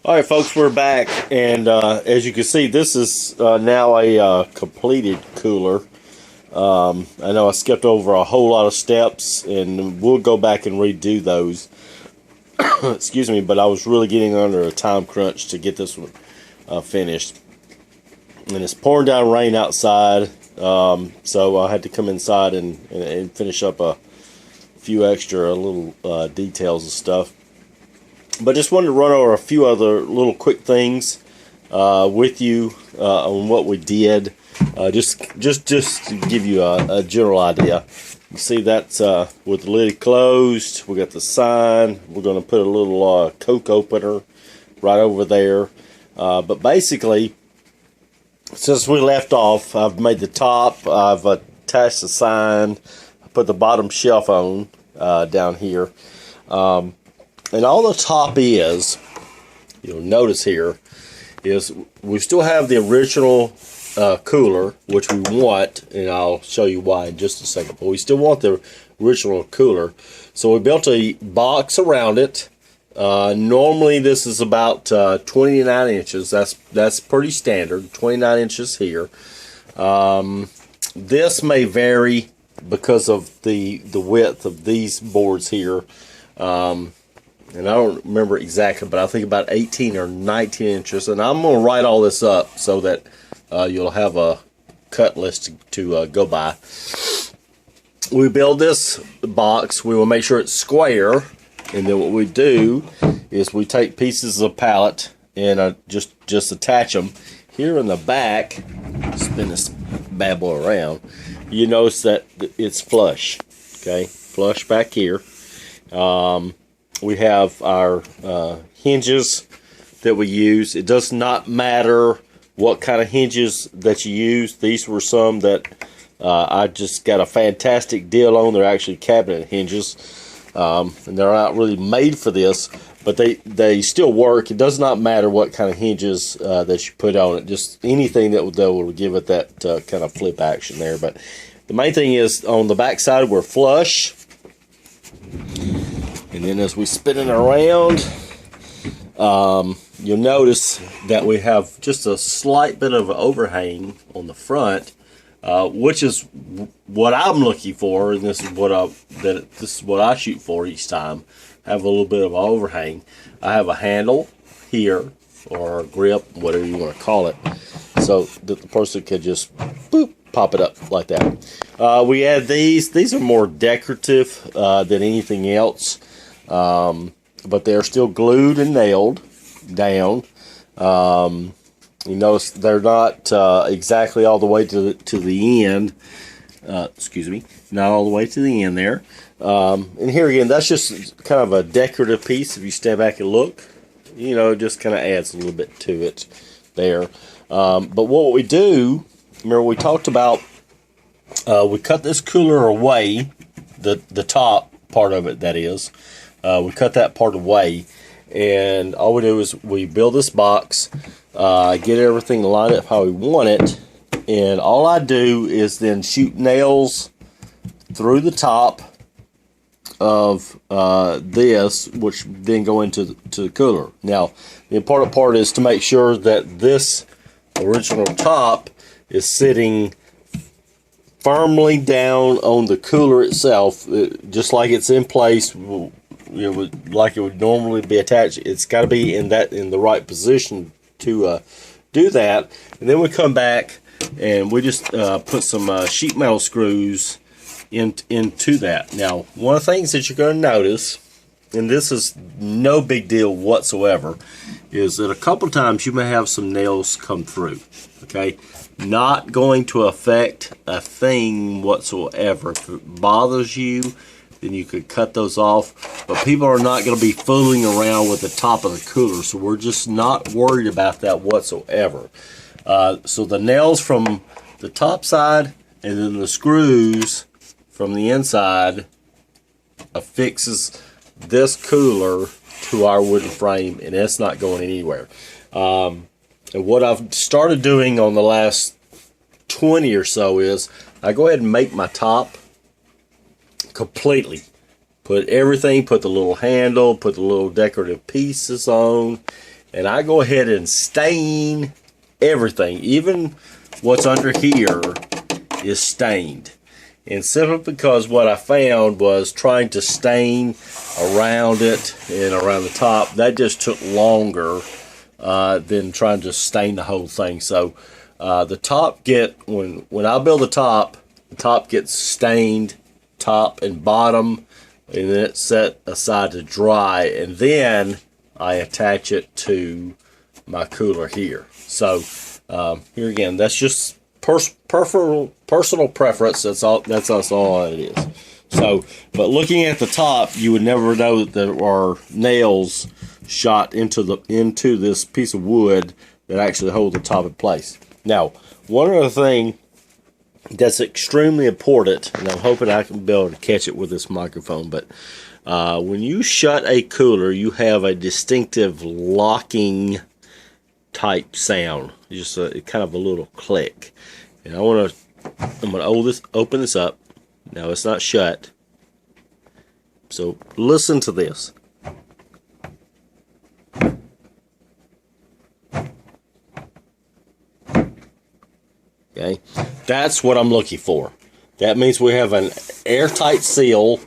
All right, folks, we're back, and as you can see, this is now a completed cooler. I know I skipped over a whole lot of steps, and we'll go back and redo those. Excuse me, but I was really getting under a time crunch to get this one finished. And it's pouring down rain outside, so I had to come inside and finish up a few extra little details and stuff. But just wanted to run over a few other little quick things with you on what we did, just to give you a general idea. You see that's with the lid closed. We got the sign. We're going to put a little Coke opener right over there. But basically, since we left off, I've made the top. I've attached the sign. I put the bottom shelf on down here. And all the top is, you'll notice here, is we still have the original cooler, which we want, and I'll show you why in just a second. But we still want the original cooler. So we built a box around it. Normally this is about 29 inches. That's pretty standard, 29 inches here. This may vary because of the width of these boards here. And I don't remember exactly, but I think about 18 or 19 inches. And I'm going to write all this up so that you'll have a cut list to go by. We build this box. We will make sure it's square. And then what we do is we take pieces of pallet and just attach them. Here in the back, spin this bad boy around, you notice that it's flush. Okay, flush back here. We have our hinges that we use. It does not matter what kind of hinges that you use. These were some that I just got a fantastic deal on. They're actually cabinet hinges. And they're not really made for this, but they still work. It does not matter what kind of hinges that you put on it. Just anything that will give it that kind of flip action there. But the main thing is on the back side we're flush. And then as we spin it around, you'll notice that we have just a slight bit of an overhang on the front, which is what I'm looking for, and this is what I shoot for each time. Have a little bit of an overhang. I have a handle here, or a grip, whatever you want to call it, so that the person can just boop, pop it up like that. We add these. These are more decorative than anything else. But they're still glued and nailed down. You notice they're not exactly all the way to the end. Excuse me, not all the way to the end there. And here again, that's just kind of a decorative piece. If you step back and look, you know, it just kind of adds a little bit to it there. But what we do, remember we talked about, we cut this cooler away, the top part of it, that is. We cut that part away, and all we do is we build this box, get everything lined up how we want it, and all I do is then shoot nails through the top of this, which then go into the cooler. Now, the important part is to make sure that this original top is sitting firmly down on the cooler itself, just like it's in place. Like it would normally be attached. It's got to be in the right position to do that. And then we come back and we just put some sheet metal screws into that. Now, one of the things that you're going to notice, and this is no big deal whatsoever, is that a couple times you may have some nails come through. Okay, not going to affect a thing whatsoever. If it bothers you, then you could cut those off. But people are not going to be fooling around with the top of the cooler, so we're just not worried about that whatsoever. So the nails from the top side and then the screws from the inside affixes this cooler to our wooden frame, and it's not going anywhere. And what I've started doing on the last 20 or so is I go ahead and make my top completely. Put everything, put the little handle, put the little decorative pieces on, and I go ahead and stain everything. Even what's under here is stained. And simply because what I found was trying to stain around it and around the top, that just took longer than trying to stain the whole thing. So the top when I build the top gets stained, top and bottom, and then it's set aside to dry, and then I attach it to my cooler here. So here again, that's just personal preference. That's all it is. So, but looking at the top, you would never know that there are nails shot into this piece of wood that actually hold the top in place. Now, one other thing that's extremely important, and I'm hoping I can be able to catch it with this microphone, but when you shut a cooler, you have a distinctive locking type sound. Just kind of a little click. And I'm gonna open this up. Now it's not shut. So listen to this. Okay, that's what I'm looking for. That means we have an airtight seal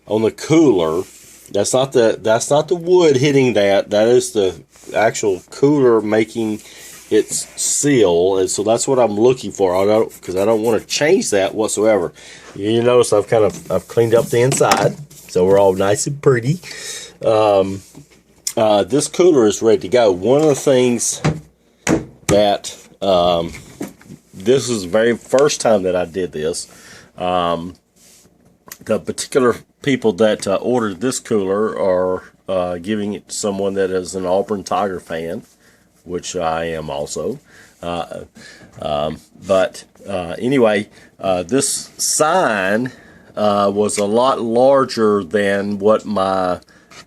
on the cooler. That's not the wood hitting that. That is the actual cooler making its seal, and so that's what I'm looking for. Because I don't want to change that whatsoever. You notice I've cleaned up the inside, so we're all nice and pretty. This cooler is ready to go. One of the things that this is the very first time that I did this. The particular people that ordered this cooler are giving it to someone that is an Auburn Tiger fan, which I am also. Anyway, this sign was a lot larger than what my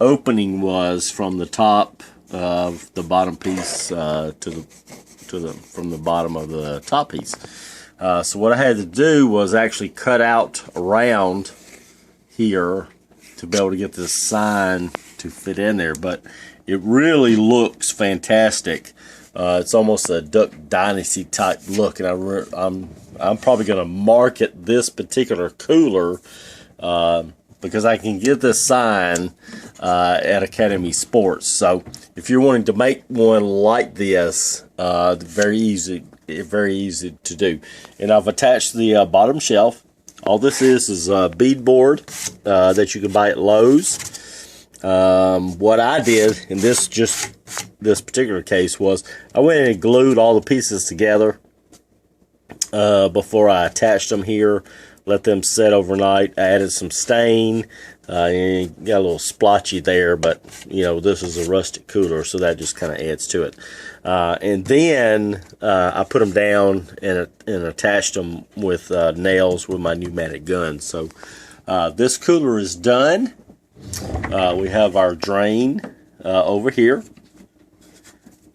opening was from the top of the bottom piece from the bottom of the top piece. So what I had to do was actually cut out around here to be able to get this sign to fit in there, but it really looks fantastic. It's almost a Duck Dynasty type look, and I'm probably going to market this particular cooler because I can get this sign at Academy Sports. So if you're wanting to make one like this, very easy to do. And I've attached the bottom shelf. All this is beadboard that you can buy at Lowe's. What I did in this particular case was I went and glued all the pieces together before I attached them here. Let them set overnight. I added some stain. And got a little splotchy there, but you know, this is a Rustic cooler, so that just kind of adds to it. And then I put them down and attached them with nails with my pneumatic gun. So this cooler is done. We have our drain over here.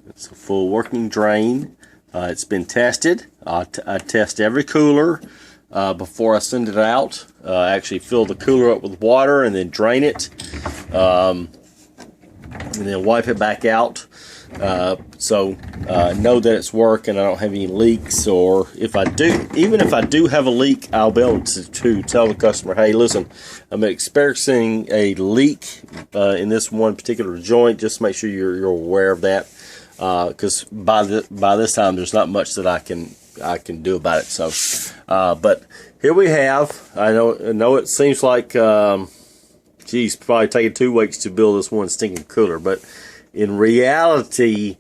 It's a full working drain. It's been tested. I test every cooler before I send it out. Actually fill the cooler up with water and then drain it, and then wipe it back out. So know that it's working. I don't have any leaks, or even if I do have a leak, I'll be able to tell the customer, hey, listen, I'm experiencing a leak in this one particular joint. Just make sure you're aware of that, because by this time there's not much that I can do about it. So, but here we have. I know it seems like, geez, probably taking 2 weeks to build this one stinking cooler, but in reality,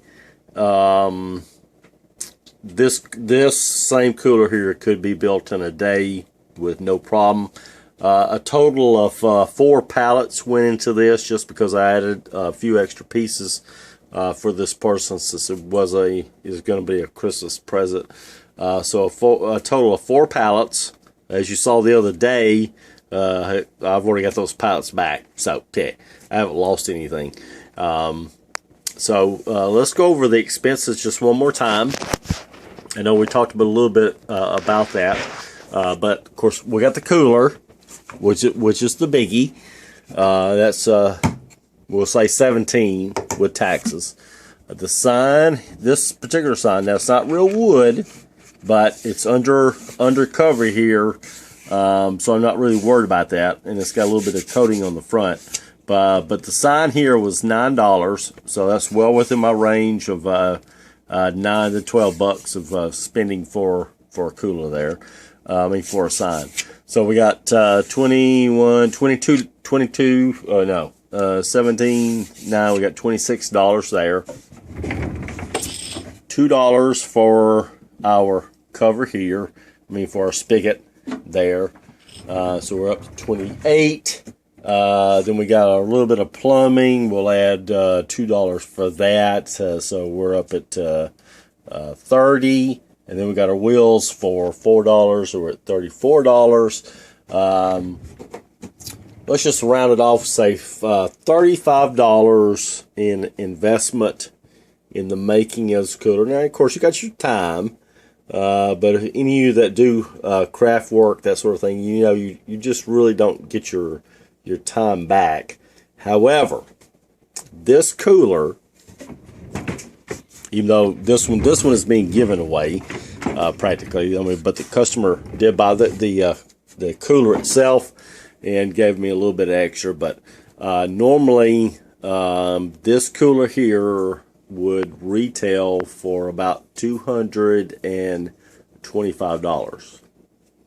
this same cooler here could be built in a day with no problem. A total of 4 pallets went into this just because I added a few extra pieces for this person, since it is going to be a Christmas present. So a total of 4 pallets. As you saw the other day, I've already got those pallets back, so yeah, I haven't lost anything. So let's go over the expenses just one more time. I know we talked a little bit about that, but of course we got the cooler, which is the biggie. That's we'll say $17 with taxes. The sign, this particular sign, now it's not real wood, but it's under cover here, so I'm not really worried about that. And it's got a little bit of coating on the front. But the sign here was $9, so that's well within my range of $9 to $12 of spending for a cooler there. For a sign. So we got 21, 22, 22. No, 17. Now we got $26 there. $2 for our cover here. For our spigot there. So we're up to 28. Then we got a little bit of plumbing. We'll add $2 for that. So we're up at 30. And then we got our wheels for $4. So we're at $34. Let's just round it off. Say $35 in investment in the making of this cooler. Now, of course, you got your time. But if any of you that do craft work, that sort of thing, you just really don't get your time back. However, this cooler, even though this one is being given away practically, but the customer did buy the cooler itself and gave me a little bit extra. But normally this cooler here would retail for about $225.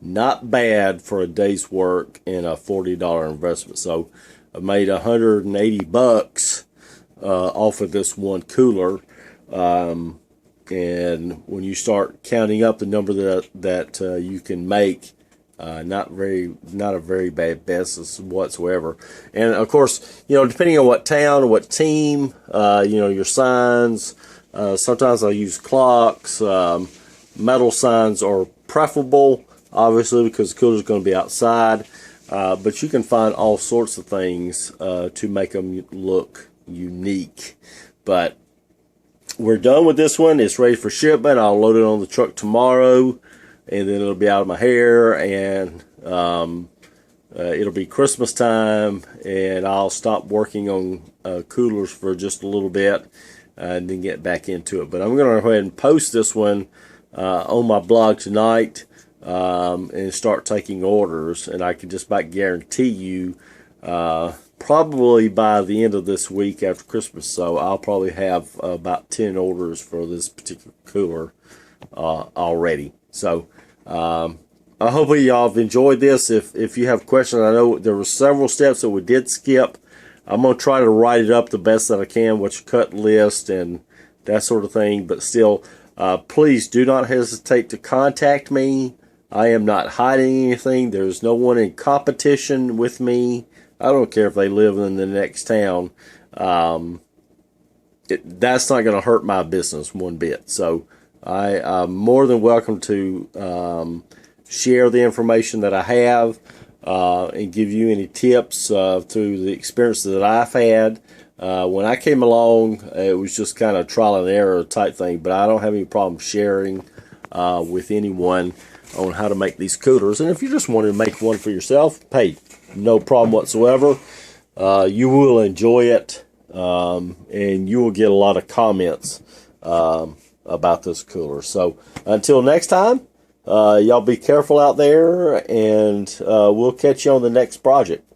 Not bad for a day's work and a $40 investment. So I made $180 off of this one cooler. And when you start counting up the number that you can make, not a very bad business whatsoever. And of course, depending on what town or what team, your signs. Sometimes I use clocks. Metal signs are preferable, obviously, because the cooler is going to be outside. But you can find all sorts of things to make them look unique. But we're done with this one. It's ready for shipment. I'll load it on the truck tomorrow, and then it'll be out of my hair, and it'll be Christmas time, and I'll stop working on coolers for just a little bit and then get back into it. But I'm going to go ahead and post this one on my blog tonight and start taking orders, and I can just about guarantee you probably by the end of this week after Christmas, so I'll probably have about 10 orders for this particular cooler already. So I hope y'all have enjoyed this. If you have questions, I know there were several steps that we did skip. I'm going to try to write it up the best that I can, which cut list and that sort of thing. But still, please do not hesitate to contact me. I am not hiding anything. There's no one in competition with me. I don't care if they live in the next town. That's not going to hurt my business one bit. So I'm more than welcome to share the information that I have and give you any tips through the experiences that I've had. When I came along, it was just kind of trial and error type thing, but I don't have any problem sharing with anyone on how to make these coolers. And if you just want to make one for yourself, hey, no problem whatsoever. You will enjoy it, and you will get a lot of comments about this cooler. So until next time, y'all be careful out there, and we'll catch you on the next project.